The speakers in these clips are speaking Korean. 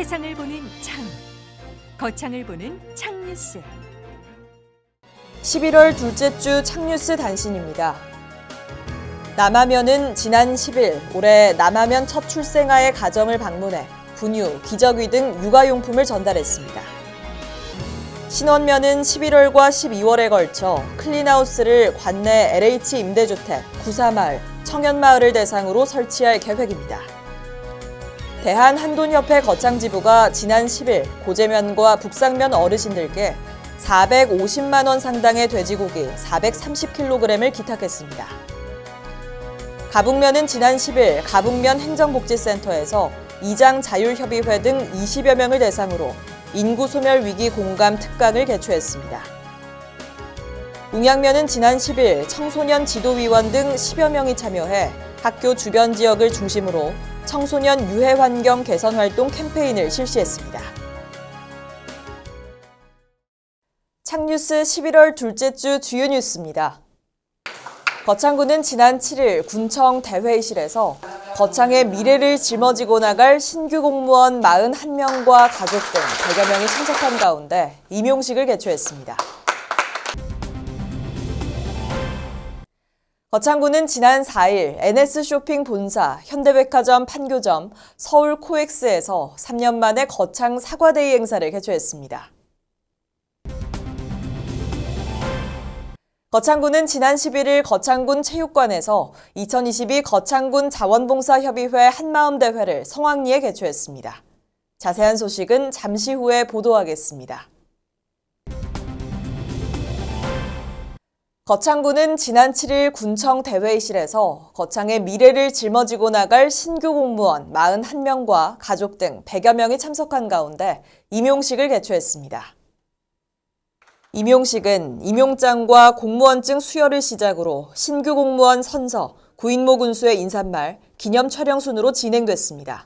세상을 보는 창, 거창을 보는 창뉴스. 11월 둘째 주 창뉴스 단신입니다. 남하면은 지난 10일 올해 남하면 첫 출생아의 가정을 방문해 분유, 기저귀 등 육아용품을 전달했습니다. 신원면은 11월과 12월에 걸쳐 클린하우스를 관내 LH 임대주택, 구사마을, 청년마을을 대상으로 설치할 계획입니다. 대한한돈협회 거창지부가 지난 10일 고제면과 북상면 어르신들께 450만 원 상당의 돼지고기 430kg을 기탁했습니다. 가북면은 지난 10일 가북면 행정복지센터에서 이장 자율협의회 등 20여 명을 대상으로 인구 소멸 위기 공감 특강을 개최했습니다. 웅양면은 지난 10일 청소년 지도위원 등 10여 명이 참여해 학교 주변 지역을 중심으로 청소년 유해 환경 개선 활동 캠페인을 실시했습니다. 창뉴스 11월 둘째 주 주요 뉴스입니다. 거창군은 지난 7일 군청 대회의실에서 거창의 미래를 짊어지고 나갈 신규 공무원 41명과 가족 등 100여 명이 참석한 가운데 임용식을 개최했습니다. 거창군은 지난 4일 NS쇼핑 본사, 현대백화점 판교점, 서울 코엑스에서 3년 만에 거창 사과데이 행사를 개최했습니다. 거창군은 지난 11일 거창군 체육관에서 2022 거창군 자원봉사협의회 한마음대회를 성황리에 개최했습니다. 자세한 소식은 잠시 후에 보도하겠습니다. 거창군은 지난 7일 군청 대회의실에서 거창의 미래를 짊어지고 나갈 신규 공무원 41명과 가족 등 100여 명이 참석한 가운데 임용식을 개최했습니다. 임용식은 임용장과 공무원증 수여를 시작으로 신규 공무원 선서, 구인모 군수의 인사말, 기념 촬영 순으로 진행됐습니다.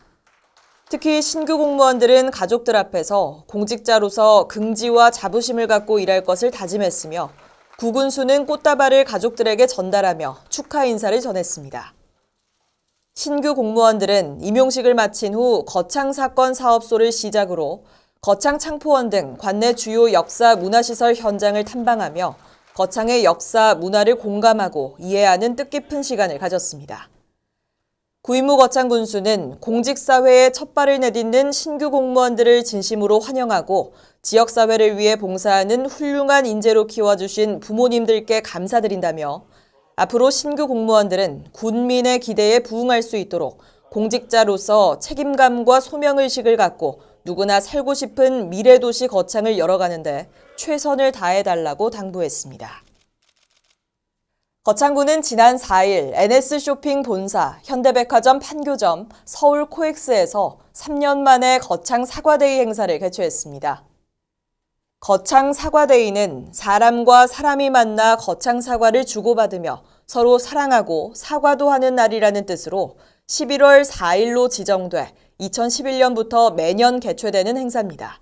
특히 신규 공무원들은 가족들 앞에서 공직자로서 긍지와 자부심을 갖고 일할 것을 다짐했으며 구군수는 꽃다발을 가족들에게 전달하며 축하 인사를 전했습니다. 신규 공무원들은 임용식을 마친 후 거창 사건 사업소를 시작으로 거창 창포원 등 관내 주요 역사 문화시설 현장을 탐방하며 거창의 역사 문화를 공감하고 이해하는 뜻깊은 시간을 가졌습니다. 구인무 거창 군수는 공직사회에 첫 발을 내딛는 신규 공무원들을 진심으로 환영하고 지역사회를 위해 봉사하는 훌륭한 인재로 키워주신 부모님들께 감사드린다며 앞으로 신규 공무원들은 군민의 기대에 부응할 수 있도록 공직자로서 책임감과 소명의식을 갖고 누구나 살고 싶은 미래도시 거창을 열어가는데 최선을 다해달라고 당부했습니다. 거창군은 지난 4일 NS쇼핑 본사, 현대백화점 판교점, 서울 코엑스에서 3년 만에 거창 사과데이 행사를 개최했습니다. 거창 사과데이는 사람과 사람이 만나 거창 사과를 주고받으며 서로 사랑하고 사과도 하는 날이라는 뜻으로 11월 4일로 지정돼 2011년부터 매년 개최되는 행사입니다.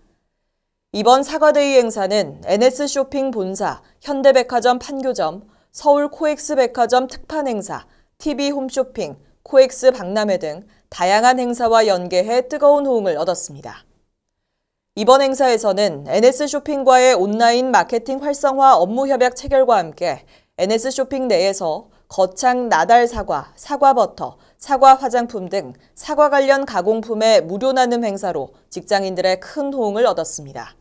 이번 사과데이 행사는 NS쇼핑 본사, 현대백화점 판교점, 서울 코엑스 백화점 특판 행사, TV홈쇼핑, 코엑스 박람회 등 다양한 행사와 연계해 뜨거운 호응을 얻었습니다. 이번 행사에서는 NS쇼핑과의 온라인 마케팅 활성화 업무 협약 체결과 함께 NS쇼핑 내에서 거창 나달 사과, 사과버터, 사과 화장품 등 사과 관련 가공품의 무료 나눔 행사로 직장인들의 큰 호응을 얻었습니다.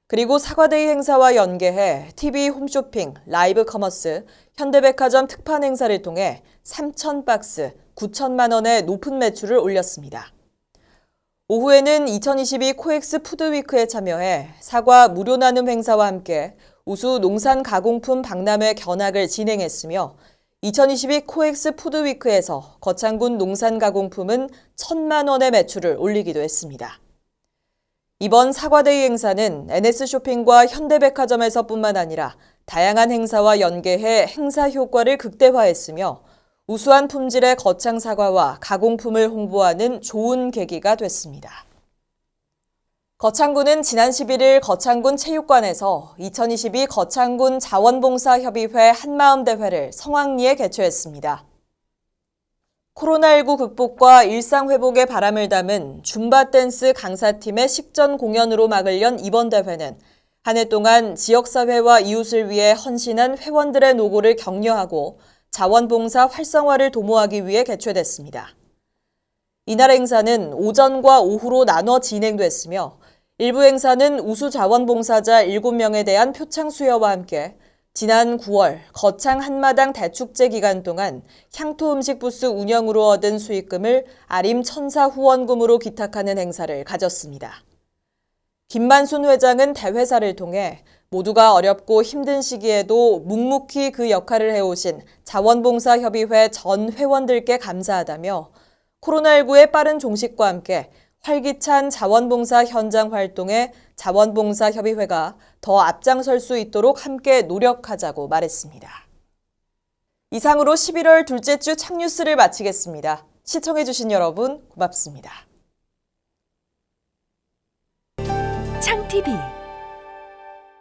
그리고 사과데이 행사와 연계해 TV 홈쇼핑, 라이브 커머스, 현대백화점 특판 행사를 통해 3,000박스, 9천만 원의 높은 매출을 올렸습니다. 오후에는 2022 코엑스 푸드위크에 참여해 사과 무료 나눔 행사와 함께 우수 농산 가공품 박람회 견학을 진행했으며 2022 코엑스 푸드위크에서 거창군 농산 가공품은 1,000만 원의 매출을 올리기도 했습니다. 이번 사과데이 행사는 NS쇼핑과 현대백화점에서뿐만 아니라 다양한 행사와 연계해 행사 효과를 극대화했으며 우수한 품질의 거창 사과와 가공품을 홍보하는 좋은 계기가 됐습니다. 거창군은 지난 11일 거창군 체육관에서 2022 거창군 자원봉사협의회 한마음대회를 성황리에 개최했습니다. 코로나19 극복과 일상 회복의 바람을 담은 줌바 댄스 강사팀의 식전 공연으로 막을 연 이번 대회는 한 해 동안 지역사회와 이웃을 위해 헌신한 회원들의 노고를 격려하고 자원봉사 활성화를 도모하기 위해 개최됐습니다. 이날 행사는 오전과 오후로 나눠 진행됐으며 일부 행사는 우수 자원봉사자 7명에 대한 표창 수여와 함께 지난 9월 거창 한마당 대축제 기간 동안 향토 음식 부스 운영으로 얻은 수익금을 아림 천사 후원금으로 기탁하는 행사를 가졌습니다. 김만순 회장은 대회사를 통해 모두가 어렵고 힘든 시기에도 묵묵히 그 역할을 해오신 자원봉사협의회 전 회원들께 감사하다며 코로나19의 빠른 종식과 함께 활기찬 자원봉사 현장 활동에 자원봉사협의회가 더 앞장설 수 있도록 함께 노력하자고 말했습니다. 이상으로 11월 둘째 주 창뉴스를 마치겠습니다. 시청해주신 여러분 고맙습니다. 창TV